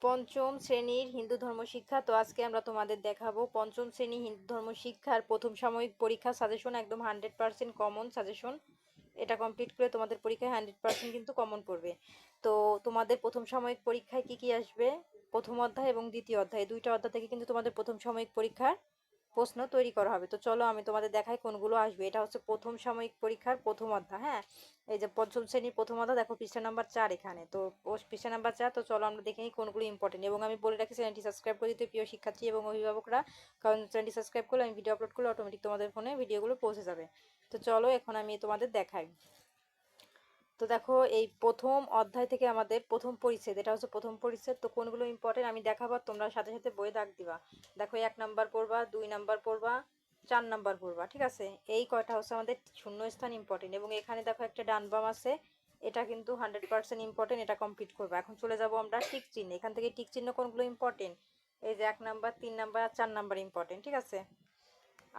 পঞ্চম শ্রেণীর হিন্দু ধর্ম শিক্ষা। তো আজকে আমরা তোমাদের দেখাবো পঞ্চম শ্রেণী হিন্দু ধর্ম শিক্ষার প্রথম সাময়িক পরীক্ষা সাজেশন, একদম 100% কমন সাজেশন। এটা কমপ্লিট করে তোমাদের পরীক্ষায় 100% কিন্তু কমন পড়বে। তো তোমাদের প্রথম সাময়িক পরীক্ষায় কি কি আসবে, প্রথম অধ্যায় এবং দ্বিতীয় অধ্যায়, দুইটা অধ্যায় থেকে কিন্তু তোমাদের প্রথম সাময়িক পরীক্ষার প্রশ্ন তৈরি করা হবে। তো চলো আমি তোমাদের দেখাই কোনগুলো আসবে। এটা হচ্ছে প্রথম সাময়িক পরীক্ষার প্রথম অধ্যায়। হ্যাঁ, এই যে পঞ্চম শ্রেণীর প্রথম অধ্যায়, দেখো পৃষ্ঠা নাম্বার 4 এখানে। তো পৃষ্ঠা নাম্বার 4। তো চলো আমরা দেখে নিই কোনগুলো ইম্পর্টেন্ট। এবং আমি বলে রাখি চ্যানেলটি সাবস্ক্রাইব করে দিতে প্রিয় শিক্ষার্থী এবং অভিভাবকরা, কারণ চ্যানেলটি সাবস্ক্রাইব করলে আমি ভিডিও আপলোড করলে অটোমেটিক তোমাদের ফোনে ভিডিওগুলো পৌঁছে যাবে। তো চলো এখন আমি তোমাদের দেখাই। তো দেখো এই প্রথম অধ্যায় থেকে আমাদের প্রথম পরিচ্ছেদ, এটা হচ্ছে প্রথম পরিচ্ছেদ। তো কোনগুলো ইম্পর্টেন্ট আমি দেখাবো, তোমরা সাথে সাথে বই দাগ দিবা। দেখো 1 নাম্বার পড়বা, 2 নাম্বার পড়বা, 4 নাম্বার পড়বা, ঠিক আছে। এই কয়টা হচ্ছে আমাদের শূন্যস্থান ইম্পর্টেন্ট। এবং এখানে দেখো একটা ডান বাম আছে, এটা কিন্তু 100% ইম্পর্টেন্ট, এটা কমপ্লিট করবো। এখন চলে যাব আমরা টিক চিহ্ন। এখান থেকে টিক চিহ্ন কোনগুলো ইম্পর্টেন্ট, এই যে 1 নাম্বার, 3 নাম্বার আর 4 নাম্বার ইম্পর্টেন্ট, ঠিক আছে।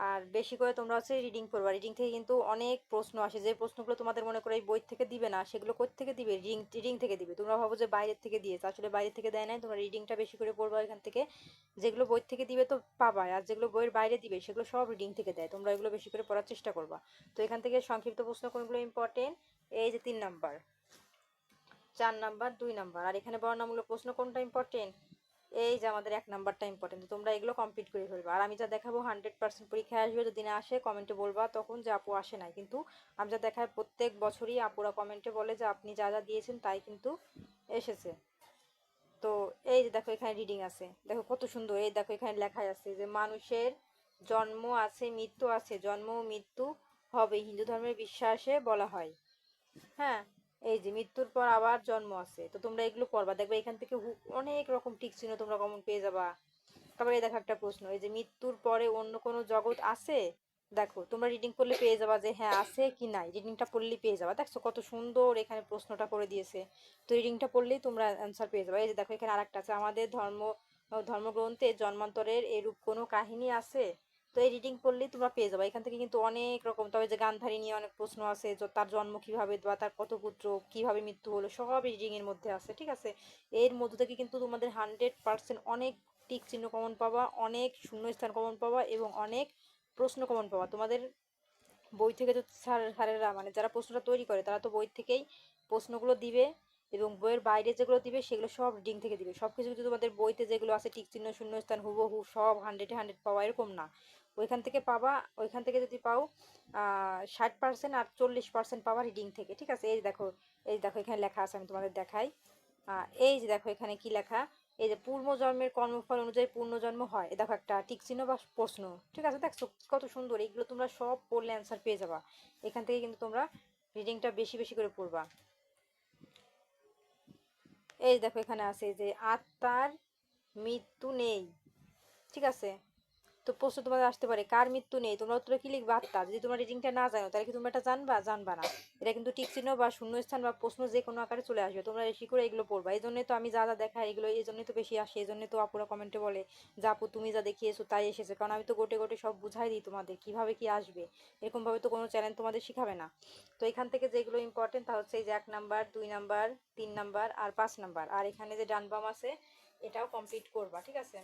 আর বেশি করে তোমরা হচ্ছে রিডিং করবা। রিডিং থেকে কিন্তু অনেক প্রশ্ন আসে, যে প্রশ্নগুলো তোমাদের মনে করো এই বই থেকে দিবে না, সেগুলো কোথা থেকে দিবে, রিডিং থেকে দিবে। তোমরা ভাবো যে বাইরের থেকে দিয়েছে, আসলে বাইরের থেকে দেয় নাই। তোমরা রিডিংটা বেশি করে পড়বা এখান থেকে। যেগুলো বই থেকে দিবে তো পাবা, আর যেগুলো বইয়ের বাইরে দিবে সেগুলো সব রিডিং থেকে দেয়। তোমরা এগুলো বেশি করে পড়ার চেষ্টা করবা। তো এখান থেকে সংক্ষিপ্ত প্রশ্ন কোনগুলো ইম্পর্টেন্ট, এই যে 3 নাম্বার, 4 নাম্বার, 2 নাম্বার। আর এখানে বর্ণনামূলক প্রশ্ন কোনটা ইম্পর্টেন্ট, এই যে আমাদের 1 নাম্বারটা ইম্পর্টেন্ট। তোমরা এগুলো কমপ্লিট করে ফেলবা। আর আমি যা দেখাবো 100% পরীক্ষায় আসবে। যদি না আসে কমেন্টে বলবা তখন যে আপু আসে নাই, কিন্তু আমি যা দেখাই প্রত্যেক বছরই আপুরা কমেন্টে বলে যে আপনি যা যা দিয়েছেন তাই কিন্তু এসেছে। তো এই যে দেখো এখানে রিডিং আছে, দেখো কত সুন্দর। এই দেখো এখানে লেখা আছে যে মানুষের জন্ম আছে, মৃত্যু আছে, জন্ম ও মৃত্যু হবে, হিন্দু ধর্মের বিশ্বাসে বলা হয়। হ্যাঁ, এই যে মৃত্যুর পর আবার জন্ম আছে। তো তোমরা এগুলো পড়বা, দেখবে এখান থেকে অনেক রকম টিক চিহ্ন তোমরা কমন পেয়ে যাবা। তারপরে এই দেখো একটা প্রশ্ন, এই যে মৃত্যুর পরে অন্য কোনো জগৎ আছে। দেখো তোমরা রিডিং করলে পেয়ে যাবা যে হ্যাঁ আছে কি নাই, রিডিংটা পড়লেই পেয়ে যাবা। দেখছো কত সুন্দর এখানে প্রশ্নটা করে দিয়েছে। তো রিডিংটা পড়লেই তোমরা অ্যান্সার পেয়ে যাবা। এই যে দেখো এখানে আরেকটা আছে, আমাদের ধর্মগ্রন্থে জন্মান্তরের এরূপ কোনো কাহিনী আছে। তো এই রিডিং পড়লেই তোমরা পেয়ে যাবে। এখান থেকে কিন্তু অনেক রকম, তবে যে গান্ধারী নিয়ে অনেক প্রশ্ন আছে, তার জন্ম কিভাবে বা তার কত পুত্র, কিভাবে মৃত্যু হলো, সব রিডিং এর মধ্যে আছে, ঠিক আছে। এর মধ্যে থেকে কিন্তু তোমাদের 100% অনেক টিক চিহ্ন কমন পাবা, অনেক শূন্যস্থান কমন পাবা এবং অনেক প্রশ্ন কমন পাবা। তোমাদের বই থেকে তো স্যারেরা মানে যারা প্রশ্নটা তৈরি করে তারা তো বই থেকেই প্রশ্নগুলো দিবে, এবং বইয়ের বাইরে যেগুলো দিবে সেগুলো সব রিডিং থেকে দিবে। সব কিছু কিন্তু তোমাদের বইতে যেগুলো আছে টিক চিহ্ন শূন্যস্থান হুবহু সব 100-100 পাওয়া এরকম না। ওইখান থেকে পাবা, ওইখান থেকে যদি পাও 60% আর 40% পাওয়া রিডিং থেকে, ঠিক আছে। এই দেখো এখানে লেখা আছে, আমি তোমাদের দেখাই। এই যে দেখো এখানে কি লেখা, এই যে পূর্বজন্মের কর্মফল অনুযায়ী পূর্ণজন্ম হয়। এ দেখো একটা টিক চিহ্ন বা প্রশ্ন, ঠিক আছে। দেখছো কত সুন্দর, এইগুলো তোমরা সব পড়লে অ্যান্সার পেয়ে যাবা। এখান থেকে কিন্তু তোমরা রিডিংটা বেশি বেশি করে পড়বা। এই দেখো এখানে আছে যে আত্মার মৃত্যু নেই, ঠিক আছে। তো প্রশ্ন তোমাদের আসতে পারে কার মৃত্যু নেই, তোমরা উত্তরে কি লিখবে, আত্মা। যদি তোমরা রিডিংটা না জানো তাহলে কি তোমরা এটা জানবা, জানবা না। এটা কিন্তু টিক চিহ্ন বা শূন্যস্থান বা প্রশ্ন যে কোনো আকারে চলে আসবে। তোমরা বেশি করে এগুলো পড়বা। এই জন্যই তো আমি যা যা দেখাই এগুলো এই জন্যই তো বেশি আসে। এই জন্যই তো আপুরা কমেন্টে বলে যে আপু তুমি যা দেখিয়েছো তাই এসেছে, কারণ আমি তো গোটে গোটে সব বুঝাই দিই তোমাদের কিভাবে কি আসবে। এরকম ভাবে তো কোনো চ্যানেল তোমাদের শিখাবে না। তো এখান থেকে যেগুলো ইম্পর্টেন্ট তা হচ্ছে এই যে 1 নাম্বার, 2 নাম্বার, 3 নাম্বার আর 5 নাম্বার। আর এখানে যে ডান বাম আছে এটাও কমপ্লিট করবা, ঠিক আছে।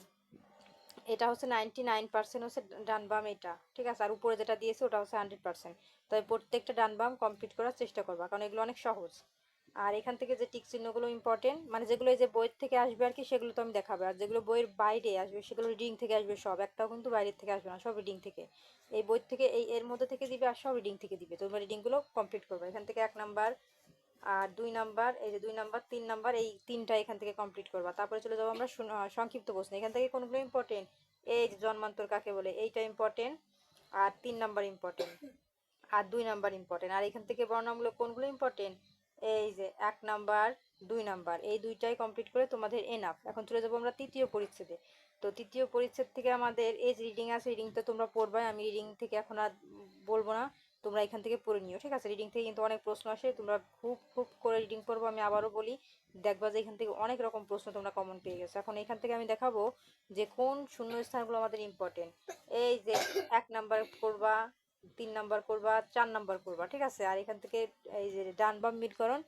এটা হচ্ছে 99% হচ্ছে ডান বাম এটা, ঠিক আছে। আর উপরে যেটা দিয়েছে ওটা হচ্ছে 100%। তবে প্রত্যেকটা ডান বাম কমপ্লিট করার চেষ্টা করবা, কারণ এগুলো অনেক সহজ। আর এখান থেকে যে টিক চিহ্নগুলো ইম্পর্টেন্ট, মানে যেগুলো এই যে বইয়ের থেকে আসবে আর কি সেগুলো তো আমি দেখাবো। আর যেগুলো বইয়ের বাইরে আসবে সেগুলো রিডিং থেকে আসবে সব, একটাও কিন্তু বাইরের থেকে আসবে না, সব রিডিং থেকে। এই বই থেকে এই এর মধ্যে থেকে দিবে আর সব রিডিং থেকে দিবে। তোমরা রিডিংগুলো কমপ্লিট করবে। এখান থেকে 1 নাম্বার আর 2 নাম্বার, এই যে 2 নাম্বার, 3 নাম্বার, এই তিনটা এখান থেকে কমপ্লিট করবা। তারপরে চলে যাবো আমরা সংক্ষিপ্ত প্রশ্ন। এখান থেকে কোনগুলো ইম্পর্টেন্ট, এই যে জন্মান্তর কাকে বলে এইটা ইম্পর্টেন্ট, আর 3 নাম্বার ইম্পর্টেন্ট, আর 2 নাম্বার ইম্পর্টেন্ট। আর এখান থেকে বর্ণনামূলক কোনগুলো ইম্পর্টেন্ট, এই যে 1 নাম্বার, 2 নাম্বার, এই দুইটাই কমপ্লিট করে তোমাদের এনাফ। এখন চলে যাবো আমরা তৃতীয় পরিচ্ছেদে। তো তৃতীয় পরিচ্ছেদ থেকে আমাদের এই যে রিডিং আছে, রিডিংটা তোমরা পড়বে। আমি রিডিং থেকে এখন আর বলবো না, তোমরা এখান থেকে পড়ে নিও, ঠিক আছে। রিডিং থেকে কিন্তু অনেক প্রশ্ন আসে, তোমরা খুব খুব করে রিডিং পড়বো। আমি আবারও বলি, দেখবা যে এখান থেকে অনেক রকম প্রশ্ন তোমরা কমন পেয়ে গেছো। এখন এখান থেকে আমি দেখাবো যে কোন শূন্যস্থানগুলো আমাদের ইম্পর্টেন্ট। এই যে 1 নাম্বার করবা, 3 নাম্বার করবা, 4 নাম্বার করবা, ঠিক আছে। আর এখান থেকে এই যে ডান বাম মিলকরণ,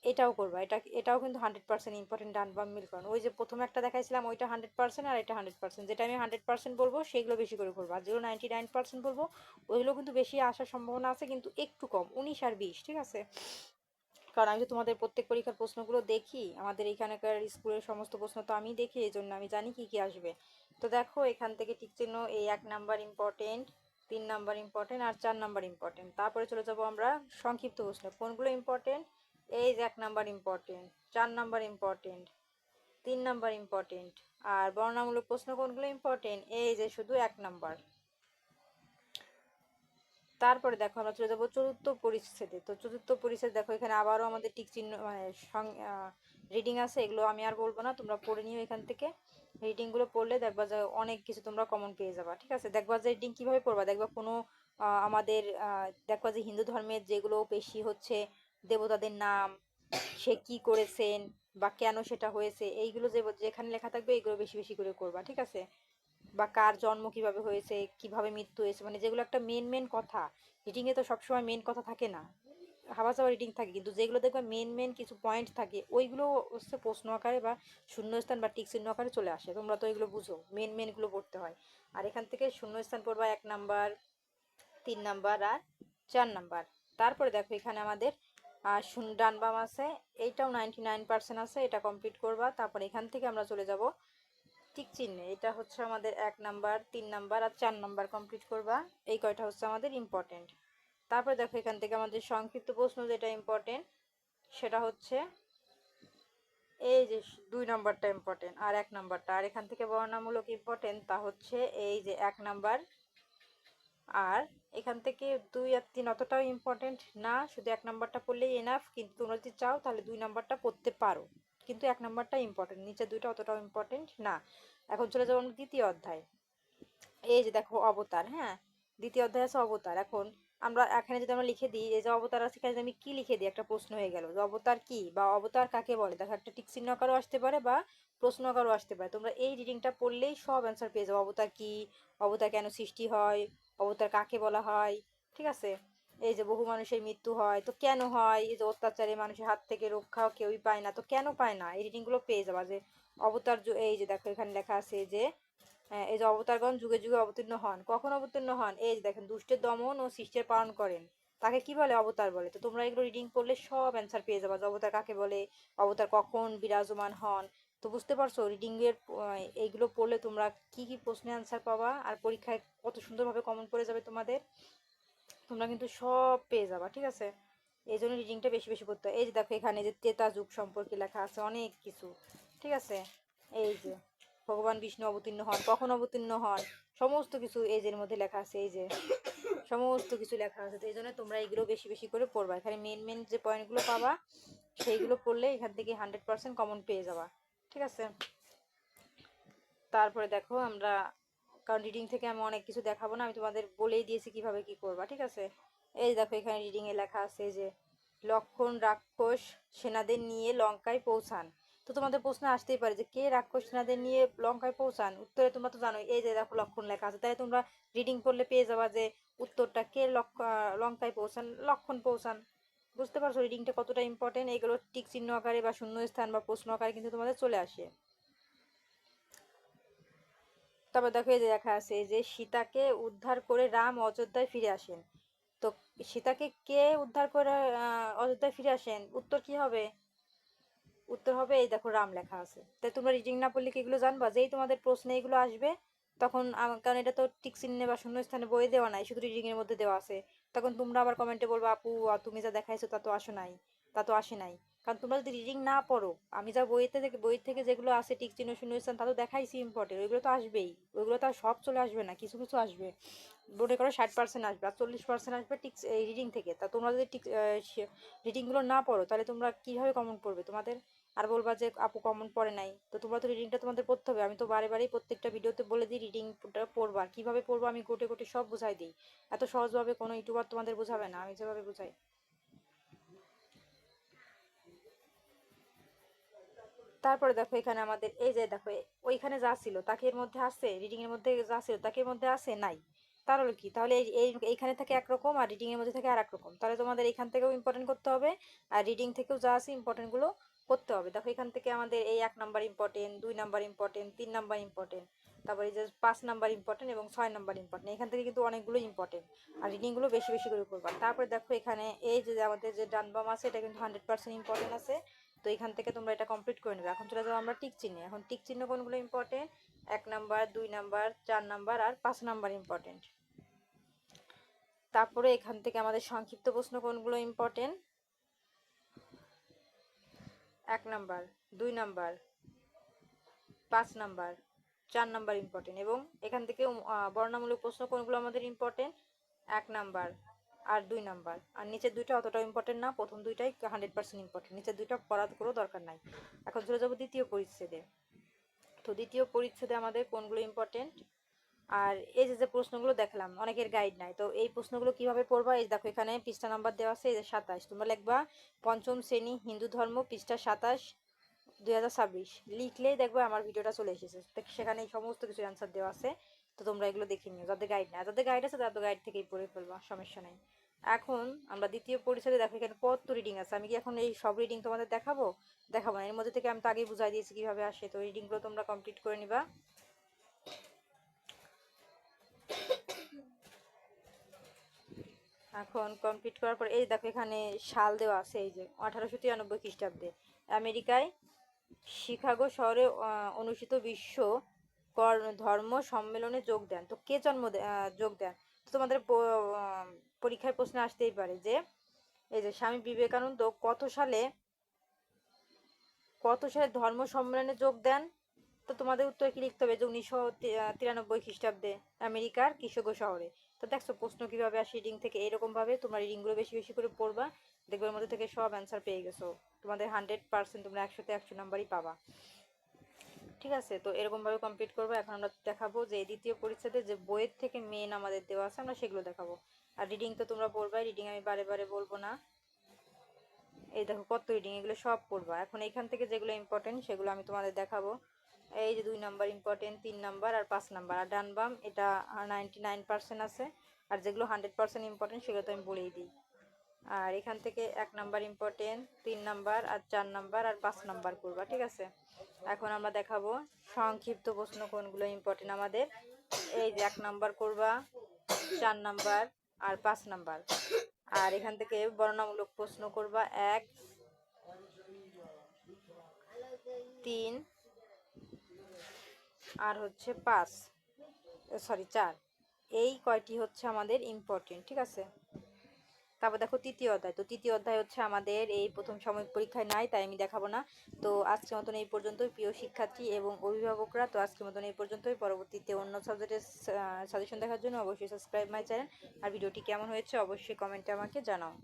এটাও করবা, এটাও কিন্তু 100% ইম্পর্টেন্ট, ডান বাম মিল করানো। ওই যে প্রথমে একটা দেখাইছিলাম ওইটা 100%, আর এটা 100%। যেটা আমি 100% বলবো সেগুলো বেশি করে করবো, আর যেগুলো 99% বলবো ওইগুলো কিন্তু বেশি আসার সম্ভাবনা আছে, কিন্তু একটু কম, 19 আর 20, ঠিক আছে? কারণ আমি তো তোমাদের প্রত্যেক পরীক্ষার প্রশ্নগুলো দেখি, আমাদের এখানকার স্কুলের সমস্ত প্রশ্ন তো আমি দেখি, এই জন্য আমি জানি কি কি আসবে। তো দেখো এখান থেকে টিক চিহ্ন, এই 1 নাম্বার ইম্পর্টেন্ট, 3 নাম্বার ইম্পর্টেন্ট, আর 4 নাম্বার ইম্পর্টেন্ট। তারপরে চলে যাব আমরা সংক্ষিপ্ত প্রশ্ন, কোনগুলো ইম্পর্টেন্ট। এই যে 1 number important, 4 number important, 3 number important. আর বর্ণনামূলক প্রশ্ন কোনগুলো ইম্পর্টেন্ট, এই যে শুধু 1 নাম্বার। তারপরে দেখো আমরা চলে যাবো চতুর্থ পরিচ্ছেদে। তো চতুর্থ পরিচ্ছেদ দেখো এখানে আবারও আমাদের টিক চিহ্ন মানে রিডিং আছে, এগুলো আমি আর বলবো না, তোমরা পড়ে নিও এখান থেকে। রিডিং গুলো পড়লে দেখবা যে অনেক কিছু তোমরা কমন পেয়ে যাবা, ঠিক আছে? দেখবা যে রিডিং কিভাবে পড়বা, দেখবা কোনো আমাদের দেখবা যে হিন্দু ধর্মের যেগুলো বেশি হচ্ছে দেবতাদের নাম, সে কি করেছেন বা কেন সেটা হয়েছে, এইগুলো যে যেখানে লেখা থাকবে এগুলো বেশি বেশি করে করবা, ঠিক আছে? বা কার জন্ম কিভাবে হয়েছে, কিভাবে মৃত্যু হয়েছে, মানে যেগুলো একটা মেন মেন কথা। রিডিং এ তো সবসময় মেন কথা থাকে না, হাবা চাবা রিডিং থাকে, কিন্তু যেগুলো দেখবে মেন মেন কিছু পয়েন্ট থাকে ওইগুলো হচ্ছে প্রশ্ন আকারে বা শূন্যস্থান বা টিক চিহ্ন আকারে চলে আসে। তোমরা তো এগুলো বুঝো, মেন মেন গুলো পড়তে হয়। আর এখান থেকে শূন্যস্থান পড়বা 1 নাম্বার, 3 নাম্বার, আর 4 নাম্বার। তারপরে দেখো এখানে আমাদের ডান বাম আছে, এইটাও 99% আছে, এটা কমপ্লিট করবা। তারপরে এখান থেকে আমরা চলে যাব টিক চিহ্নে, এটা হচ্ছে আমাদের 1 নাম্বার, 3 নাম্বার, আর 4 নাম্বার কমপ্লিট করবা। এই কয়টা হচ্ছে আমাদের ইম্পর্টেন্ট। তারপরে দেখো এখান থেকে আমাদের সংক্ষিপ্ত প্রশ্ন যেটা ইম্পর্টেন্ট সেটা হচ্ছে এই যে 2 নাম্বারটা ইম্পর্টেন্ট, আর 1 নাম্বারটা। আর এখান থেকে বর্ণনামূলক ইম্পর্টেন্ট তা হচ্ছে এই যে 1 নাম্বার। আর এখান থেকে 2 আর 3 অতটাও ইম্পর্টেন্ট না, শুধু 1 নাম্বারটা পড়লেই এনাফ, কিন্তু তোমরা যদি চাও তাহলে 2 নাম্বারটা পড়তে পারো, কিন্তু 1 নাম্বারটা ইম্পর্টেন্ট, নিচে দুইটা অতটাও ইম্পর্টেন্ট না। এখন চলে যাবো আমরা দ্বিতীয় অধ্যায়। এই যে দেখো অবতার, হ্যাঁ, দ্বিতীয় অধ্যায় আছে অবতার। এখন আমরা এখানে যদি আমরা লিখে দিই এই যে অবতার আছে, এখানে যদি আমি কি লিখে দিই, একটা প্রশ্ন হয়ে গেল যে অবতার কি বা অবতার কাকে বলে। দেখো একটা টিক চিহ্ন আকারও আসতে পারে বা প্রশ্ন আকারও আসতে পারে, তোমরা এই রিডিংটা পড়লেই সব অ্যান্সার পেয়ে যাবো। অবতার কি, অবতার কেন সৃষ্টি হয়, অবতার কাকে বলা হয়, ঠিক আছে? এই যে বহু মানুষের মৃত্যু হয়, তো কেন হয়, এই যে অত্যাচারে মানুষের হাত থেকে রক্ষা কেউই পায় না, তো কেন পায় না, এই রিডিং গুলো পেয়ে যাবা। যে অবতার এই যে দেখো এখানে লেখা আছে যে হ্যাঁ, এই যে অবতারগণ যুগে যুগে অবতীর্ণ হন, কখন অবতীর্ণ হন, এই যে দেখেন দুষ্টের দমন ও সৃষ্টের পালন করেন, তাকে কি বলে, অবতার বলে। তো তোমরা এগুলো রিডিং করলে সব অ্যান্সার পেয়ে যাবা, যে অবতার কাকে বলে, অবতার কখন বিরাজমান হন। তো বুঝতে পারছো রিডিং এর এইগুলো পড়লে তোমরা কি কি প্রশ্নের অ্যান্সার পাবা, আর পরীক্ষায় কত সুন্দরভাবে কমন পড়ে যাবে তোমাদের, তোমরা কিন্তু সব পেয়ে যাবা, ঠিক আছে? এই জন্য রিডিংটা বেশি বেশি করতে হয়। এই যে দেখো এখানে যে ত্রেতা যুগ সম্পর্কে লেখা আছে অনেক কিছু, ঠিক আছে? এই যে ভগবান বিষ্ণু অবতীর্ণ হন, কখন অবতীর্ণ হন, সমস্ত কিছু এই যে এর মধ্যে লেখা আছে, এই যে সমস্ত কিছু লেখা আছে। তো এই জন্য তোমরা এগুলো বেশি বেশি করে পড়বা, এখানে মেন মেন যে পয়েন্টগুলো পাবা সেইগুলো পড়লে এখান থেকে 100% কমন পেয়ে যাবা, ঠিক আছে? তারপরে দেখো আমরা, কারণ রিডিং থেকে আমি অনেক কিছু দেখাবো না, আমি তোমাদের বলেই দিয়েছি কিভাবে কি করবা, ঠিক আছে? এই দেখো এখানে রিডিং এ লেখা আছে যে লক্ষণ রাক্ষস সেনাদের নিয়ে লঙ্কায় পৌঁছান। তো তোমাদের প্রশ্ন আসতেই পারে যে কে রাক্ষস সেনাদের নিয়ে লঙ্কায় পৌঁছান, উত্তরে তোমরা তো জানোই, এই যে দেখো লক্ষণ লেখা আছে, তাই তোমরা রিডিং করলে পেয়ে যাবা যে উত্তরটা কে লঙ্কায় পৌঁছান, লক্ষণ পৌঁছান। বুঝতে পারছো রিডিংটা কতটা ইম্পর্টেন্ট, এগুলো টিক চিহ্ন আকারে বা শূন্য স্থান বা প্রশ্ন আকারে কিন্তু তোমাদের চলে আসে। তারপর দেখো এই যে লেখা আছে যে সীতাকে উদ্ধার করে রাম অযোধ্যায় ফিরে আসেন। তো সীতাকে কে উদ্ধার করে অযোধ্যায় ফিরে আসেন, উত্তর কি হবে, উত্তর হবে এই দেখো রাম লেখা আছে। তাই তোমরা রিডিং না পড়লে কি এগুলো জানবা, যেই তোমাদের প্রশ্নে এগুলো আসবে তখন কারণ এটা তো টিক চিহ্নে বা শূন্য স্থানে বইয়ে দেওয়া নাই, শুধু রিডিং এর মধ্যে দেওয়া আছে, তখন তোমরা আবার কমেন্টে বলবা আপু তুমি যা দেখাইছো তা তো আসে নাই, তা তো আসে নাই। কারণ তোমরা যদি রিডিং না পড়ো, আমি যা বই থেকে যেগুলো আছে টিক চিহ্ন শূন্য স্থান তা তো দেখাইছি ইম্পর্টেন্ট, ওইগুলো তো আসবেই, ওইগুলো তো আর সব চলে আসবে না, কিছু কিছু আসবে। মনে করো 60% আসবে, আর 40% আসবে টিক এই রিডিং থেকে। তা তোমরা যদি টিক রিডিং গুলো না পড়ো তাহলে তোমরা কিভাবে কমন পড়বে তোমাদের, আর বলবা যে আপু কমন পড়ে নাই। তো তোমরা তো রিডিংটা তোমাদের পড়তে হবে, আমি তো বারে বারেই প্রত্যেকটা ভিডিওতে বলে দিই রিডিংটা পড়বা, কিভাবে পড়বো আমি গোটে গোটে সব বুঝাই দিই। এত সহজভাবে কোনো ইউটিউবার তোমাদের বুঝাবে না, আমি যেভাবে বুঝাই। তারপরে দেখো এখানে আমাদের এই যে দেখো ওইখানে যা ছিল তাকে এর মধ্যে আছে, রিডিং এর মধ্যে যা ছিল তাকে এর মধ্যে আছে নাই, তাহলে কি, তাহলে এইখানে থেকে একরকম আর রিডিং এর মধ্যে থেকে আর একরকম, তাহলে তোমাদের এখান থেকেও ইম্পর্টেন্ট করতে হবে আর রিডিং থেকেও যা আছে ইম্পর্টেন্ট গুলো করতে হবে। দেখো এখান থেকে আমাদের এই 1 number important, 2 number important, 3 number important, তারপরে এই যে 5 নাম্বার ইম্পর্টেন্ট এবং 6 নাম্বার ইম্পর্টেন্ট, এখান থেকে কিন্তু অনেকগুলো ইম্পর্টেন্ট আর রিডিং গুলো বেশি বেশি করে করবা। তারপরে দেখো এখানে এই যে আমাদের যে ডান বাম আছে এটা কিন্তু 100% ইম্পর্টেন্ট আছে, তো এখান থেকে তোমরা এটা কমপ্লিট করে নেবে। এখন চলে যাবো আমরা টিক চিহ্নে। এখন টিক চিহ্ন কোনগুলো ইম্পর্টেন্ট, 1 নাম্বার, 2 নাম্বার, 4 নাম্বার আর 5 নাম্বার ইম্পর্টেন্ট। তারপরে এখান থেকে আমাদের সংক্ষিপ্ত প্রশ্ন কোনগুলো important, 1 number, 2 number, 5 number, 4 number important. এবং এখান থেকে বর্ণনামূলক প্রশ্ন কোনগুলো আমাদের ইম্পর্টেন্ট, 1 নাম্বার আর 2 নাম্বার। আর নিচের দুইটা অতটা ইম্পর্টেন্ট না, প্রথম দুইটাই 100% ইম্পর্টেন্ট, নিচের দুইটা পড়ার কোনো দরকার নাই। এখন চলে যাবো দ্বিতীয় পরিচ্ছেদে। তো দ্বিতীয় পরিচ্ছেদে আমাদের কোনগুলো ইম্পর্টেন্ট, আর এই যে প্রশ্নগুলো দেখলাম অনেকের গাইড নাই, তো এই প্রশ্নগুলো কিভাবে পড়বা, এই দেখো এখানে পৃষ্ঠা নাম্বার দেওয়া আছে, এই যে 27, তোমরা লিখবা পঞ্চম শ্রেণী হিন্দু ধর্ম, পৃষ্ঠা 27, 2026 লিখলেই দেখবে আমার ভিডিওটা চলে এসেছে, সেখানে সমস্ত কিছু অ্যান্সার দেওয়া আছে। তো তোমরা এগুলো দেখে নিও, যাদের গাইড নাই, যাদের গাইড আছে তাদের গাইড থেকেই পড়ে ফেলবা, সমস্যা নাই। এখন আমরা দ্বিতীয় পরিচ্ছেদে দেখো এখানে কত রিডিং আছে, আমি কি এখন এই সব রিডিং তোমাদের দেখাবো, দেখাবো না, এর মধ্যে থেকে আমি তো আগেই বুঝাই দিয়েছি কিভাবে আসে। তো রিডিংগুলো তোমরা কমপ্লিট করে নিবা। এখন কমপ্লিট করার পর এই দেখো এখানে সাল দেওয়া আছে, এই যে 1893 খ্রিস্টাব্দে আমেরিকায় শিকাগো শহরে অনুষ্ঠিত বিশ্ব ধর্ম সম্মেলনে যোগ দেন। তো কে যোগ দেন, তো তোমাদের পরীক্ষায় প্রশ্ন আসতেই পারে যে এই যে স্বামী বিবেকানন্দ কত সালে ধর্ম সম্মেলনে যোগ দেন। তো তোমাদের উত্তর কি লিখতে হবে, যে 1993 খ্রিস্টাব্দে আমেরিকার শিকাগো শহরে। তো দেখছো প্রশ্ন কিভাবে আসে রিডিং থেকে, এরকম ভাবে তোমরা রিডিং গুলো বেশি বেশি করে পড়বা, দেখবে এর মধ্যে থেকে সব অ্যান্সার পেয়ে গেছো, তোমাদের 100% তোমরা 100-তে 100 নাম্বারই পাবা। ঠিক আছে, তো এরকম ভাবে কমপ্লিট করবো। এখন আমরা দেখাবো যে দ্বিতীয় পরিচ্ছেদে যে বইয়ের থেকে মেন আমাদের দেওয়া আছে আমরা সেগুলো দেখাবো। আর রিডিং তো তোমরা পড়বাই, রিডিং আমি বারে বারে বলবো না। এই দেখো কত রিডিং, এগুলো সব পড়বা। এখন এখান থেকে যেগুলো ইম্পর্টেন্ট সেগুলো আমি তোমাদের দেখাবো। এই যে 2 নাম্বার ইম্পর্টেন্ট, 3 নাম্বার আর 5 নাম্বার, আর ডান বাম এটা 99% আছে। আর যেগুলো 100% ইম্পর্টেন্ট সেগুলো তো আমি বলেই দিই। আর এখান থেকে 1 নাম্বার ইম্পর্টেন্ট, 3 নাম্বার আর 4 নাম্বার আর 5 নাম্বার করবা। ঠিক আছে, এখন আমরা দেখাবো সংক্ষিপ্ত প্রশ্ন কোনগুলো ইম্পর্টেন্ট আমাদের। এই যে 1 নাম্বার করবা, 4 নাম্বার আর 5 নাম্বার। আর এখান থেকে বর্ণনামূলক প্রশ্ন করবা 1, 3 আর হচ্ছে 5, সরি 4, এই কয়টি হচ্ছে আমাদের ইম্পর্টেন্ট। ঠিক আছে, তারপর দেখো তৃতীয় অধ্যায়। তো তৃতীয় অধ্যায় হচ্ছে আমাদের এই প্রথম সাময়িক পরীক্ষায় নাই, তাই আমি দেখাবো না। তো আজকের মতন এই পর্যন্তই প্রিয় শিক্ষার্থী এবং অভিভাবকরা। তো আজকের মতন এই পর্যন্তই, পরবর্তীতে অন্য সাবজেক্টের সাজেশন দেখার জন্য অবশ্যই সাবস্ক্রাইব মাই চ্যানেল। আর ভিডিওটি কেমন হয়েছে অবশ্যই কমেন্টে আমাকে জানাও।